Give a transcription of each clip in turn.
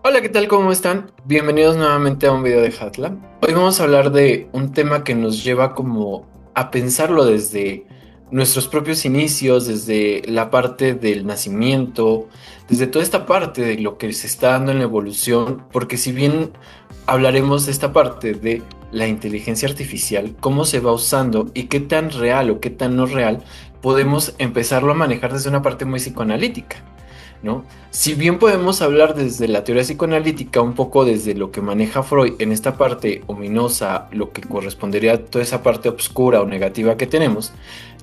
Hola, ¿qué tal? ¿Cómo están? Bienvenidos nuevamente a un video de Hatla. Hoy vamos a hablar de un tema que nos lleva como a pensarlo desde nuestros propios inicios, desde la parte del nacimiento, desde toda esta parte de lo que se está dando en la evolución, porque si bien hablaremos de esta parte de la inteligencia artificial, cómo se va usando y qué tan real o qué tan no real, podemos empezarlo a manejar desde una parte muy psicoanalítica. ¿No? Si bien podemos hablar desde la teoría psicoanalítica, un poco desde lo que maneja Freud en esta parte ominosa, lo que correspondería a toda esa parte oscura o negativa que tenemos,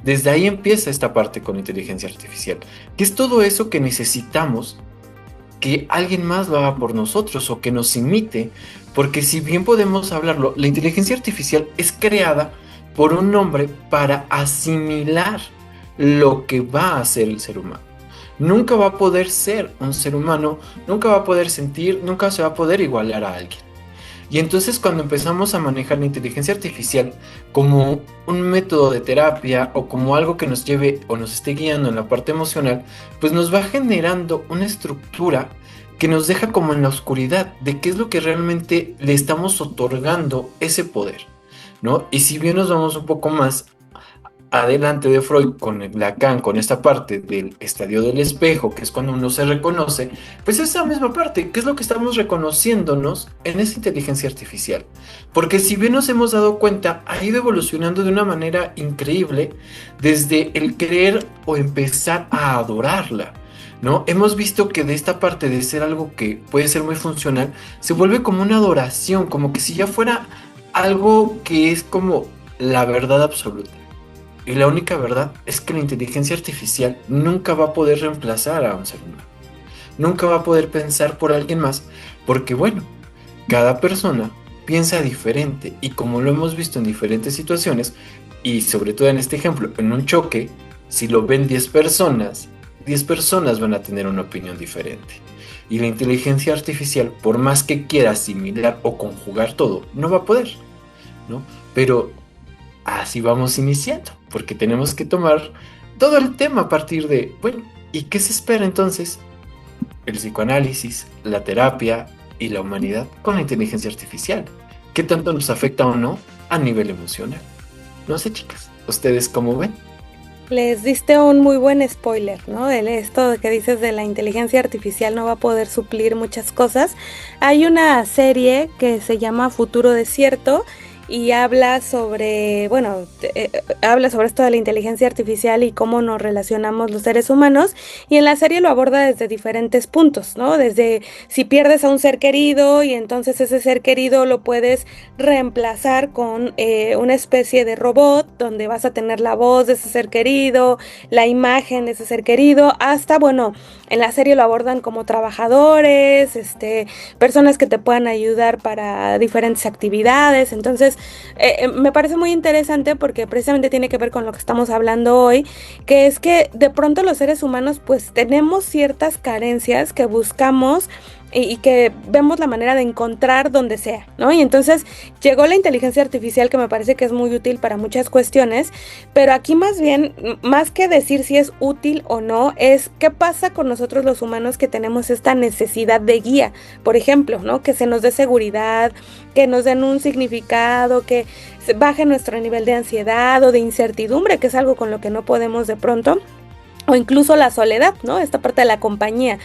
desde ahí empieza esta parte con inteligencia artificial, que es todo eso que necesitamos que alguien más lo haga por nosotros o que nos imite, porque si bien podemos hablarlo, la inteligencia artificial es creada por un hombre para asimilar lo que va a hacer el ser humano. Nunca va a poder ser un ser humano, nunca va a poder sentir, nunca se va a poder igualar a alguien. Y entonces cuando empezamos a manejar la inteligencia artificial como un método de terapia o como algo que nos lleve o nos esté guiando en la parte emocional, pues nos va generando una estructura que nos deja como en la oscuridad de qué es lo que realmente le estamos otorgando ese poder, ¿no? Y si bien nos vamos un poco más adelante de Freud con el Lacan, con esta parte del estadio del espejo, que es cuando uno se reconoce, pues esa misma parte, que es lo que estamos reconociéndonos en esa inteligencia artificial. Porque si bien nos hemos dado cuenta, ha ido evolucionando de una manera increíble desde el querer o empezar a adorarla. ¿No? Hemos visto que de esta parte de ser algo que puede ser muy funcional, se vuelve como una adoración, como que si ya fuera algo que es como la verdad absoluta. Y la única verdad es que la inteligencia artificial nunca va a poder reemplazar a un ser humano. Nunca va a poder pensar por alguien más, porque bueno, cada persona piensa diferente y como lo hemos visto en diferentes situaciones, y sobre todo en este ejemplo, en un choque, si lo ven 10 personas van a tener una opinión diferente. Y la inteligencia artificial, por más que quiera asimilar o conjugar todo, no va a poder, ¿no? Pero así vamos iniciando, porque tenemos que tomar todo el tema a partir de, bueno, ¿y qué se espera entonces? El psicoanálisis, la terapia y la humanidad con la inteligencia artificial. ¿Qué tanto nos afecta o no a nivel emocional? No sé, chicas, ¿ustedes cómo ven? Les diste un muy buen spoiler, ¿no? De esto de que dices de la inteligencia artificial no va a poder suplir muchas cosas. Hay una serie que se llama Futuro Desierto y habla sobre, bueno, habla sobre esto de la inteligencia artificial y cómo nos relacionamos los seres humanos. Y en la serie lo aborda desde diferentes puntos, ¿no? Desde si pierdes a un ser querido y entonces ese ser querido lo puedes reemplazar con una especie de robot donde vas a tener la voz de ese ser querido, la imagen de ese ser querido, hasta, bueno, en la serie lo abordan como trabajadores, personas que te puedan ayudar para diferentes actividades. Entonces, me parece muy interesante porque precisamente tiene que ver con lo que estamos hablando hoy, que es que de pronto los seres humanos pues tenemos ciertas carencias que buscamos y que vemos la manera de encontrar donde sea, ¿no? Y entonces llegó la inteligencia artificial que me parece que es muy útil para muchas cuestiones, pero aquí más bien, más que decir si es útil o no, es qué pasa con nosotros los humanos que tenemos esta necesidad de guía, por ejemplo, ¿no? Que se nos dé seguridad, que nos den un significado, que baje nuestro nivel de ansiedad o de incertidumbre, que es algo con lo que no podemos de pronto. O incluso la soledad, ¿no? Esta parte de la compañía.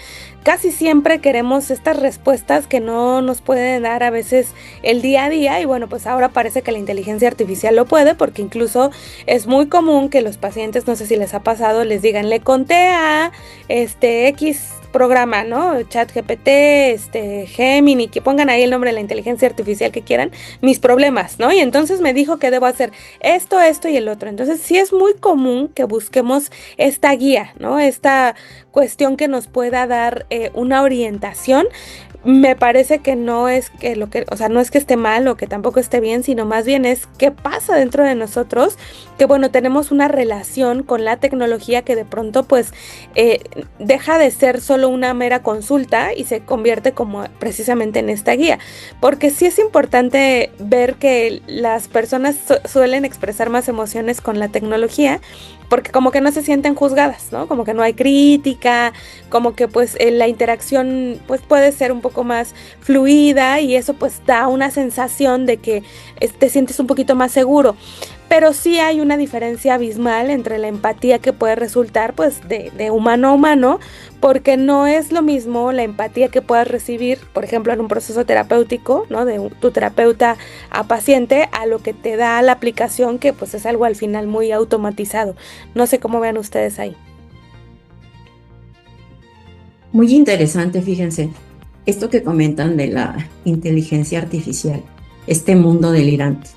Casi siempre queremos estas respuestas que no nos pueden dar a veces el día a día y bueno, pues ahora parece que la inteligencia artificial lo puede porque incluso es muy común que los pacientes, no sé si les ha pasado, les digan, le conté a X programa, ¿no? ChatGPT, Gemini, que pongan ahí el nombre de la inteligencia artificial que quieran, mis problemas, ¿no? Y entonces me dijo que debo hacer esto y el otro. Entonces sí es muy común que busquemos esta guía, ¿no? Esta cuestión que nos pueda dar una orientación. Me parece que no es que o sea, no es que esté mal o que tampoco esté bien, sino más bien es qué pasa dentro de nosotros, que bueno, tenemos una relación con la tecnología que de pronto pues deja de ser solo una mera consulta y se convierte como precisamente en esta guía, porque sí es importante ver que las personas suelen expresar más emociones con la tecnología, porque como que no se sienten juzgadas, ¿no? Como que no hay crítica, como que pues la interacción pues puede ser un poco más fluida y eso pues da una sensación de que te sientes un poquito más seguro. Pero sí hay una diferencia abismal entre la empatía que puede resultar pues de humano a humano, porque no es lo mismo la empatía que puedas recibir, por ejemplo, en un proceso terapéutico, ¿no? De tu terapeuta a paciente, a lo que te da la aplicación, que pues es algo al final muy automatizado. No sé cómo vean ustedes ahí. Muy interesante, fíjense, esto que comentan de la inteligencia artificial, este mundo delirante.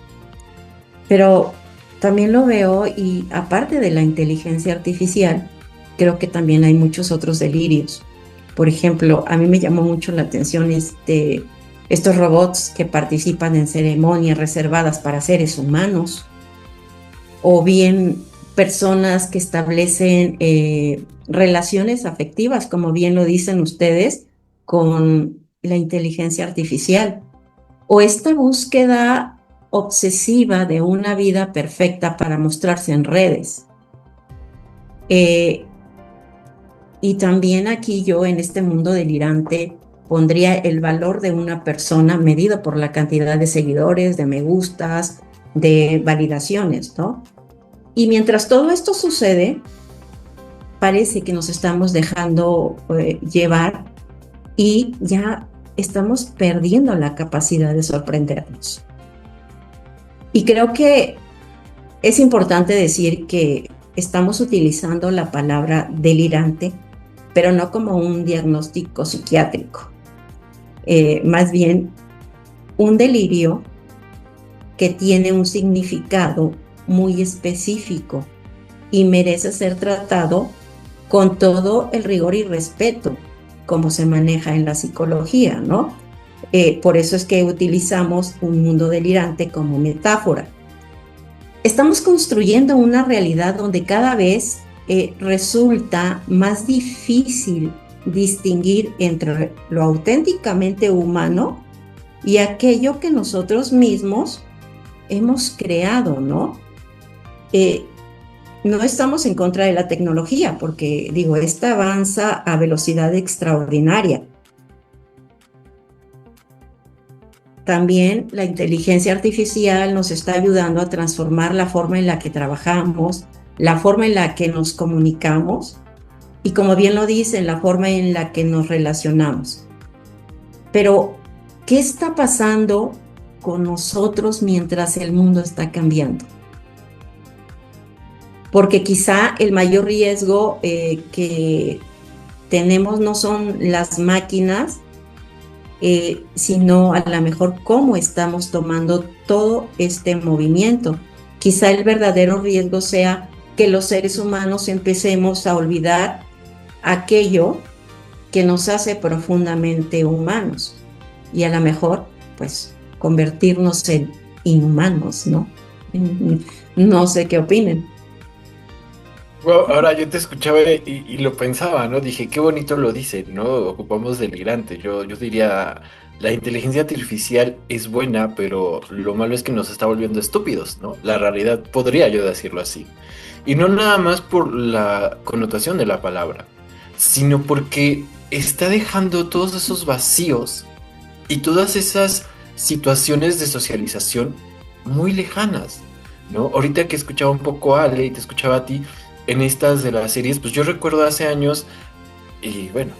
Pero también lo veo y aparte de la inteligencia artificial, creo que también hay muchos otros delirios. Por ejemplo, a mí me llamó mucho la atención estos robots que participan en ceremonias reservadas para seres humanos, o bien personas que establecen relaciones afectivas, como bien lo dicen ustedes, con la inteligencia artificial, o esta búsqueda obsesiva de una vida perfecta para mostrarse en redes. Y también aquí yo en este mundo delirante pondría el valor de una persona medido por la cantidad de seguidores, de me gustas, de validaciones, ¿no? Y mientras todo esto sucede, parece que nos estamos dejando llevar y ya estamos perdiendo la capacidad de sorprendernos. Y creo que es importante decir que estamos utilizando la palabra delirante, pero no como un diagnóstico psiquiátrico. Más bien, un delirio que tiene un significado muy específico y merece ser tratado con todo el rigor y respeto como se maneja en la psicología, ¿no? Por eso es que utilizamos un mundo delirante como metáfora. Estamos construyendo una realidad donde cada vez resulta más difícil distinguir entre lo auténticamente humano y aquello que nosotros mismos hemos creado, ¿no? No estamos en contra de la tecnología, porque digo, esta avanza a velocidad extraordinaria. También la inteligencia artificial nos está ayudando a transformar la forma en la que trabajamos, la forma en la que nos comunicamos y, como bien lo dicen, la forma en la que nos relacionamos. Pero, ¿qué está pasando con nosotros mientras el mundo está cambiando? Porque quizá el mayor riesgo que tenemos no son las máquinas, sino a lo mejor cómo estamos tomando todo este movimiento. Quizá el verdadero riesgo sea que los seres humanos empecemos a olvidar aquello que nos hace profundamente humanos y a lo mejor pues convertirnos en inhumanos, ¿no? No sé qué opinen. Bueno, ahora yo te escuchaba y lo pensaba, ¿no? Dije, qué bonito lo dicen, ¿no? Ocupamos delirante. Yo diría, la inteligencia artificial es buena, pero lo malo es que nos está volviendo estúpidos, ¿no? La realidad podría yo decirlo así. Y no nada más por la connotación de la palabra, sino porque está dejando todos esos vacíos y todas esas situaciones de socialización muy lejanas, ¿no? Ahorita que escuchaba un poco a Ale y te escuchaba a ti en estas de las series, pues yo recuerdo hace años, y bueno,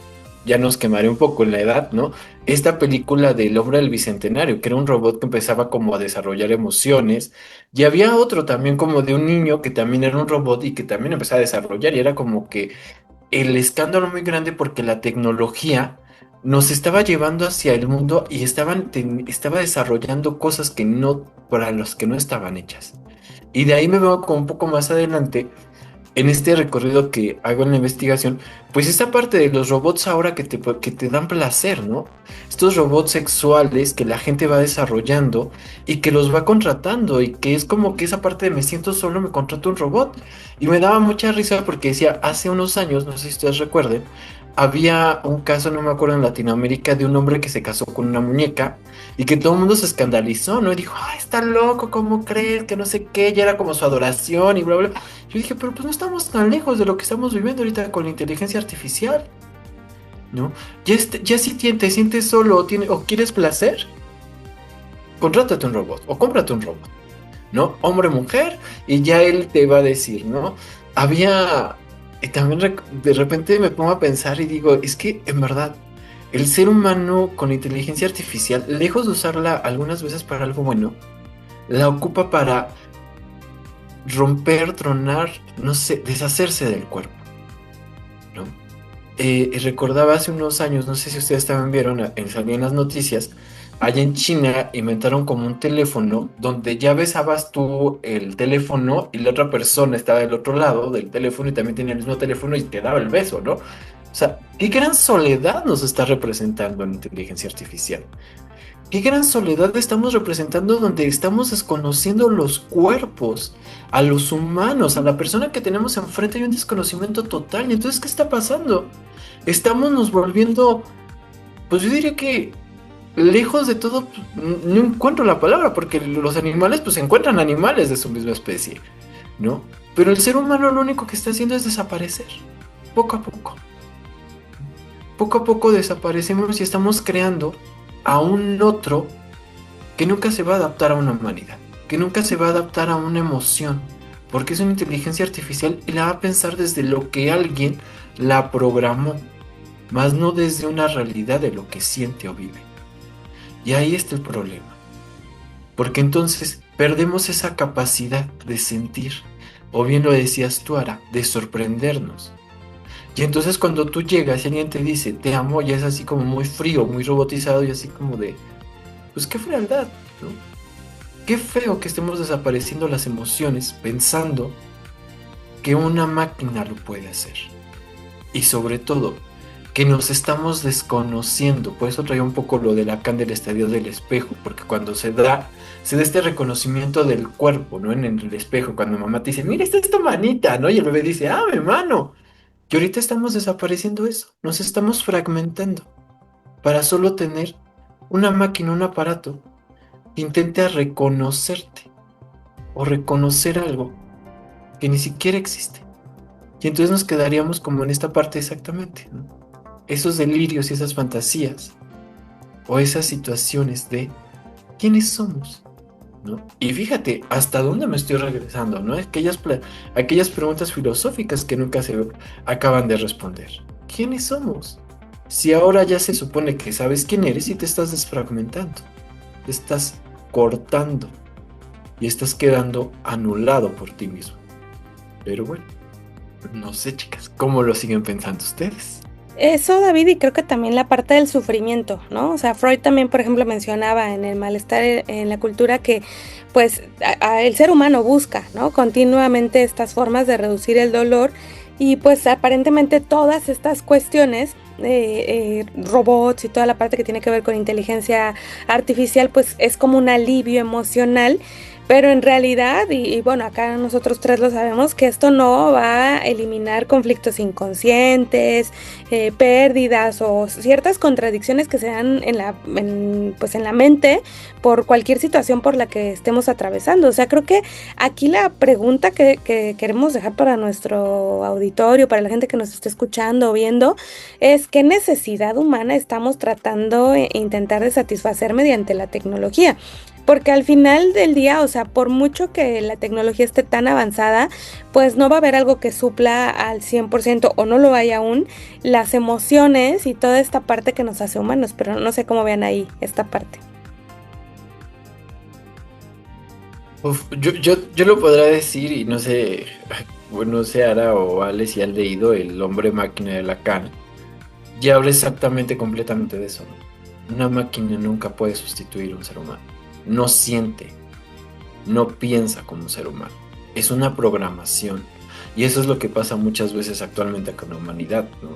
ya nos quemaré un poco en la edad, ¿no? Esta película del Hombre del Bicentenario, que era un robot que empezaba como a desarrollar emociones, y había otro también como de un niño que también era un robot y que también empezaba a desarrollar, y era como que el escándalo muy grande porque la tecnología nos estaba llevando hacia el mundo y estaba desarrollando cosas que no, para los que no estaban hechas. Y de ahí me veo como un poco más adelante en este recorrido que hago en la investigación, pues esta parte de los robots ahora que te dan placer, ¿no? Estos robots sexuales que la gente va desarrollando y que los va contratando y que es como que esa parte de me siento solo, me contrato un robot. Y me daba mucha risa porque decía, hace unos años, no sé si ustedes recuerden, había un caso, no me acuerdo, en Latinoamérica de un hombre que se casó con una muñeca y que todo el mundo se escandalizó, ¿no? Y dijo, ay, está loco, ¿cómo crees? Que no sé qué, ya era como su adoración y bla, bla. Yo dije, pero pues no estamos tan lejos de lo que estamos viviendo ahorita con la inteligencia artificial, ¿no? Ya, ya si te sientes solo o quieres placer, contrátate un robot o cómprate un robot, ¿no? Hombre, mujer, y ya él te va a decir, ¿no? Había, y también de repente me pongo a pensar y digo, es que en verdad, el ser humano con inteligencia artificial, lejos de usarla algunas veces para algo bueno, la ocupa para romper, tronar, no sé, deshacerse del cuerpo, ¿no? Y recordaba hace unos años, no sé si ustedes también vieron, salían las noticias, allá en China inventaron como un teléfono donde ya besabas tú el teléfono y la otra persona estaba del otro lado del teléfono y también tenía el mismo teléfono y te daba el beso, ¿no? O sea, qué gran soledad nos está representando la inteligencia artificial. Qué gran soledad estamos representando donde estamos desconociendo los cuerpos, a los humanos, a la persona que tenemos enfrente hay un desconocimiento total. Y entonces, ¿qué está pasando? Estamos nos volviendo, pues yo diría que lejos de todo, no encuentro la palabra, porque los animales pues encuentran animales de su misma especie, ¿no? Pero el ser humano lo único que está haciendo es desaparecer, poco a poco. Poco a poco desaparecemos y estamos creando a un otro que nunca se va a adaptar a una humanidad, que nunca se va a adaptar a una emoción, porque es una inteligencia artificial y la va a pensar desde lo que alguien la programó, más no desde una realidad de lo que siente o vive. Y ahí está el problema, porque entonces perdemos esa capacidad de sentir, o bien lo decías tú, Ara, de sorprendernos. Y entonces cuando tú llegas y alguien te dice te amo, ya es así como muy frío, muy robotizado y así como de, pues qué frialdad, ¿no? Qué feo que estemos desapareciendo las emociones pensando que una máquina lo puede hacer. Y sobre todo, que nos estamos desconociendo. Por eso traía un poco lo de Lacan del estadio del espejo, porque cuando se da este reconocimiento del cuerpo, ¿no? En el espejo, cuando mamá te dice, mira, esta es tu manita, ¿no? Y el bebé dice, ah, mi mano. Y ahorita estamos desapareciendo eso, nos estamos fragmentando para solo tener una máquina, un aparato que intente reconocerte o reconocer algo que ni siquiera existe. Y entonces nos quedaríamos como en esta parte exactamente, ¿no? Esos delirios y esas fantasías o esas situaciones de quiénes somos, ¿no? Y fíjate hasta dónde me estoy regresando, ¿no? Aquellas preguntas filosóficas que nunca se acaban de responder. ¿Quiénes somos? Si ahora ya se supone que sabes quién eres y te estás desfragmentando, te estás cortando y estás quedando anulado por ti mismo. Pero bueno, no sé, chicas, ¿cómo lo siguen pensando ustedes? Eso, David, y creo que también la parte del sufrimiento, ¿no? O sea, Freud también, por ejemplo, mencionaba en el malestar en la cultura que, pues, el ser humano busca, ¿no? Continuamente estas formas de reducir el dolor y, pues, aparentemente todas estas cuestiones, robots y toda la parte que tiene que ver con inteligencia artificial, pues, es como un alivio emocional. Pero en realidad, y bueno, acá nosotros tres lo sabemos, que esto no va a eliminar conflictos inconscientes, pérdidas o ciertas contradicciones que se dan pues en la mente por cualquier situación por la que estemos atravesando. O sea, creo que aquí la pregunta que queremos dejar para nuestro auditorio, para la gente que nos esté escuchando o viendo, es qué necesidad humana estamos tratando de intentar de satisfacer mediante la tecnología. Porque al final del día, o sea, por mucho que la tecnología esté tan avanzada, pues no va a haber algo que supla al 100% o no lo hay aún, las emociones y toda esta parte que nos hace humanos, pero no sé cómo vean ahí esta parte. Uf, yo lo podrá decir y no sé, bueno, no sé, Ara o Ale si han leído El hombre máquina de Lacan, ya habla exactamente completamente de eso, ¿no? Una máquina nunca puede sustituir a un ser humano. No siente, no piensa como un ser humano. Es una programación. Y eso es lo que pasa muchas veces actualmente con la humanidad, ¿no?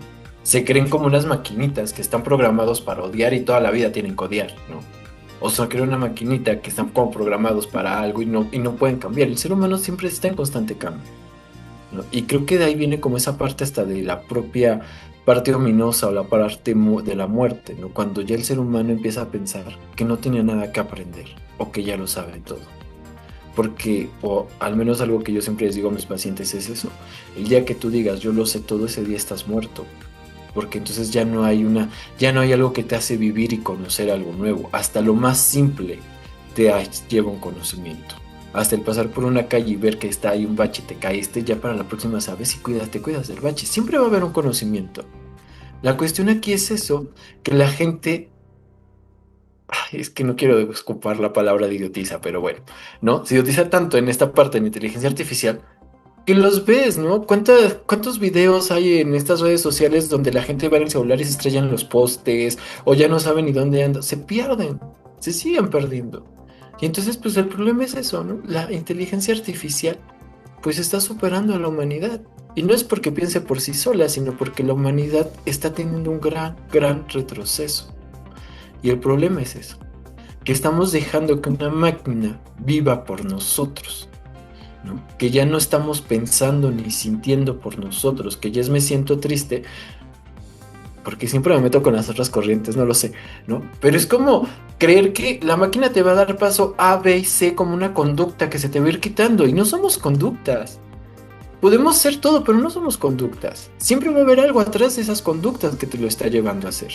Se creen como unas maquinitas que están programados para odiar y toda la vida tienen que odiar, ¿no? O se creen una maquinita que están como programados para algo y no pueden cambiar. El ser humano siempre está en constante cambio, ¿no? Y creo que de ahí viene como esa parte hasta de la propia parte ominosa o la parte de la muerte, ¿no? Cuando ya el ser humano empieza a pensar que no tiene nada que aprender o que ya lo sabe todo. Porque, o al menos algo que yo siempre les digo a mis pacientes es eso: el día que tú digas yo lo sé todo, ese día estás muerto. Porque entonces ya no hay algo que te hace vivir y conocer algo nuevo. Hasta lo más simple lleva un conocimiento. Hasta el pasar por una calle y ver que está ahí un bache, te caíste, ya para la próxima sabes y te cuidas del bache. Siempre va a haber un conocimiento. La cuestión aquí es eso, que la gente, es que no quiero escupar la palabra de idiotiza, pero bueno, ¿no? Se idiotiza tanto en esta parte de la inteligencia artificial que los ves, ¿no? ¿Cuántos videos hay en estas redes sociales donde la gente va en el celular y se estrellan en los postes o ya no saben ni dónde andan? Se pierden, se siguen perdiendo. Y entonces, pues el problema es eso, ¿no? La inteligencia artificial, pues está superando a la humanidad. Y no es porque piense por sí sola, sino porque la humanidad está teniendo un gran retroceso. Y el problema es eso, que estamos dejando que una máquina viva por nosotros, ¿no? Que ya no estamos pensando ni sintiendo por nosotros, que ya es me siento triste, porque siempre me meto con las otras corrientes, no lo sé, ¿no? Pero es como creer que la máquina te va a dar paso A, B y C como una conducta que se te va a ir quitando, y no somos conductas. Podemos ser todo, pero no somos conductas. Siempre va a haber algo atrás de esas conductas que te lo está llevando a hacer,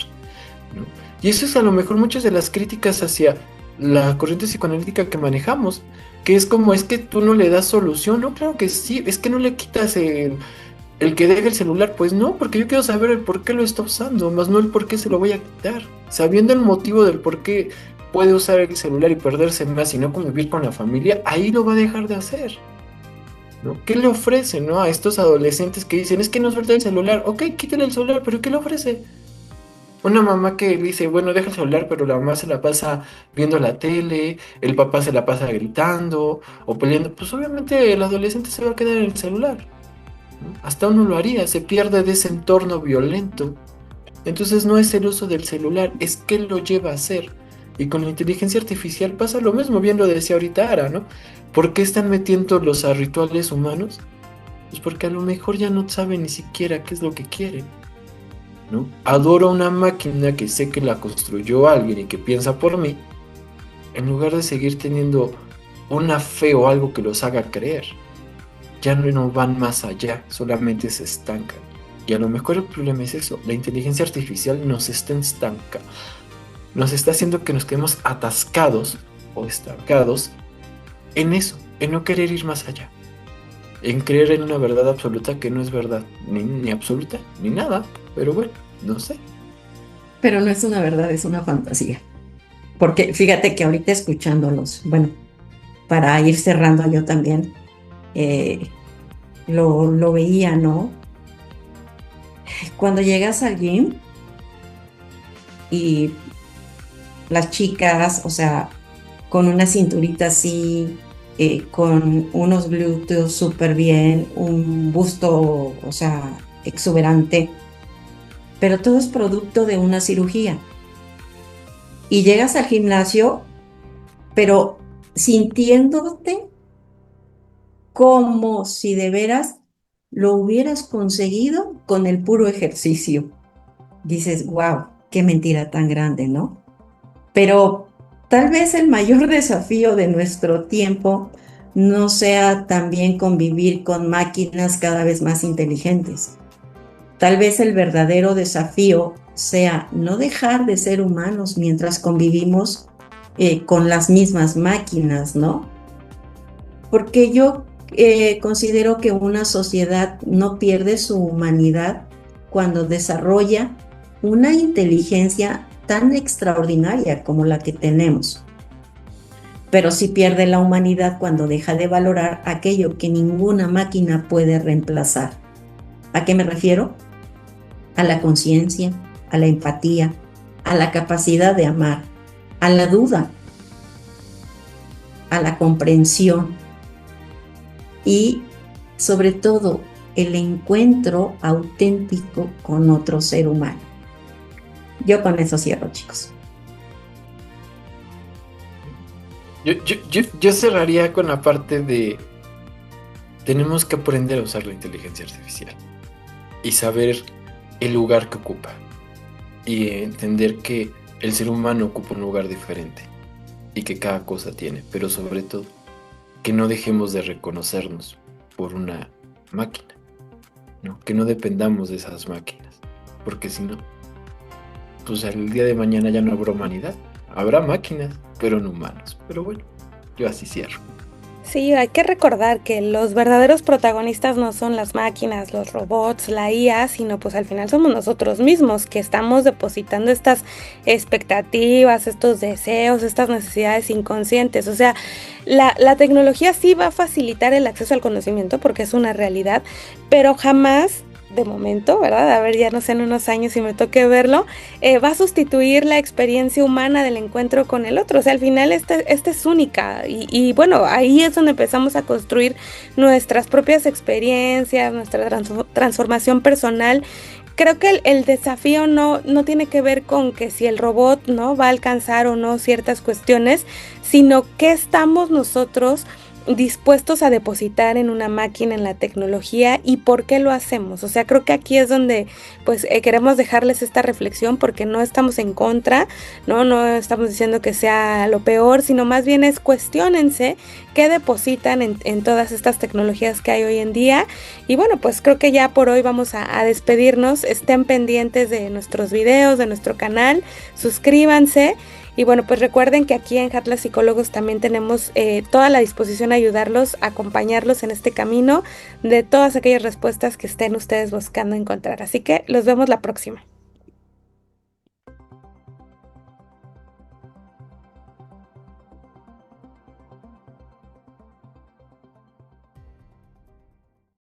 ¿no? Y eso es a lo mejor muchas de las críticas hacia la corriente psicoanalítica que manejamos, que es como, es que tú no le das solución. No, claro que sí, es que no le quitas el que deje el celular. Pues no, porque yo quiero saber el por qué lo está usando, más no el por qué se lo voy a quitar. Sabiendo el motivo del por qué puede usar el celular y perderse más y no convivir con la familia, ahí lo va a dejar de hacer, ¿no? ¿Qué le ofrece, no, a estos adolescentes que dicen, es que no suelta el celular? Ok, quítale el celular, pero ¿qué le ofrece? Una mamá que dice, bueno, deja el celular, pero la mamá se la pasa viendo la tele, el papá se la pasa gritando o peleando, pues obviamente el adolescente se va a quedar en el celular, ¿no? Hasta uno lo haría, se pierde de ese entorno violento. Entonces no es el uso del celular, es qué lo lleva a hacer. Y con la inteligencia artificial pasa lo mismo, bien lo decía ahorita Ara, ¿no? ¿Por qué están metiéndolos a rituales humanos? Pues porque a lo mejor ya no saben ni siquiera qué es lo que quieren, ¿no? Adoro una máquina que sé que la construyó alguien y que piensa por mí, en lugar de seguir teniendo una fe o algo que los haga creer. Ya no van más allá, solamente se estancan. Y a lo mejor el problema es eso, la inteligencia artificial nos está estancando, nos está haciendo que nos quedemos atascados o estancados en eso, en no querer ir más allá, en creer en una verdad absoluta que no es verdad, ni absoluta, ni nada, pero bueno, no sé. Pero no es una verdad, es una fantasía. Porque fíjate que ahorita escuchándolos, bueno, para ir cerrando yo también, lo veía, ¿no? Cuando llegas al gym y las chicas, o sea, con una cinturita así, con unos glúteos súper bien, un busto, o sea, exuberante, pero todo es producto de una cirugía. Y llegas al gimnasio, pero sintiéndote como si de veras lo hubieras conseguido con el puro ejercicio. Dices, wow, qué mentira tan grande, ¿no? Pero tal vez el mayor desafío de nuestro tiempo no sea también convivir con máquinas cada vez más inteligentes. Tal vez el verdadero desafío sea no dejar de ser humanos mientras convivimos con las mismas máquinas, ¿no? Porque yo considero que una sociedad no pierde su humanidad cuando desarrolla una inteligencia tan extraordinaria como la que tenemos. Pero sí pierde la humanidad cuando deja de valorar aquello que ninguna máquina puede reemplazar. ¿A qué me refiero? A la conciencia, a la empatía, a la capacidad de amar, a la duda, a la comprensión y, sobre todo, el encuentro auténtico con otro ser humano. Yo con eso cierro, chicos. Yo cerraría con la parte de tenemos que aprender a usar la inteligencia artificial y saber el lugar que ocupa y entender que el ser humano ocupa un lugar diferente y que cada cosa tiene, pero sobre todo que no dejemos de reconocernos por una máquina, ¿no? Que no dependamos de esas máquinas, porque si no, pues el día de mañana ya no habrá humanidad, habrá máquinas, pero no humanos. Pero bueno, yo así cierro. Sí, hay que recordar que los verdaderos protagonistas no son las máquinas, los robots, la IA, sino pues al final somos nosotros mismos que estamos depositando estas expectativas, estos deseos, estas necesidades inconscientes. O sea, la tecnología sí va a facilitar el acceso al conocimiento porque es una realidad, pero jamás, de momento, ¿verdad? A ver, ya no sé en unos años si me toque verlo, va a sustituir la experiencia humana del encuentro con el otro. O sea, al final esta es única y bueno, ahí es donde empezamos a construir nuestras propias experiencias, nuestra transformación personal. Creo que el desafío no tiene que ver con que si el robot no va a alcanzar o no ciertas cuestiones, sino que estamos nosotros dispuestos a depositar en una máquina, en la tecnología y por qué lo hacemos. O sea, creo que aquí es donde pues queremos dejarles esta reflexión porque no estamos en contra, no estamos diciendo que sea lo peor, sino más bien es cuestiónense qué depositan en todas estas tecnologías que hay hoy en día. Y bueno, pues creo que ya por hoy vamos a despedirnos. Estén pendientes de nuestros videos, de nuestro canal, suscríbanse. Y bueno, pues recuerden que aquí en Hatla Psicólogos también tenemos toda la disposición a ayudarlos, a acompañarlos en este camino de todas aquellas respuestas que estén ustedes buscando encontrar. Así que los vemos la próxima.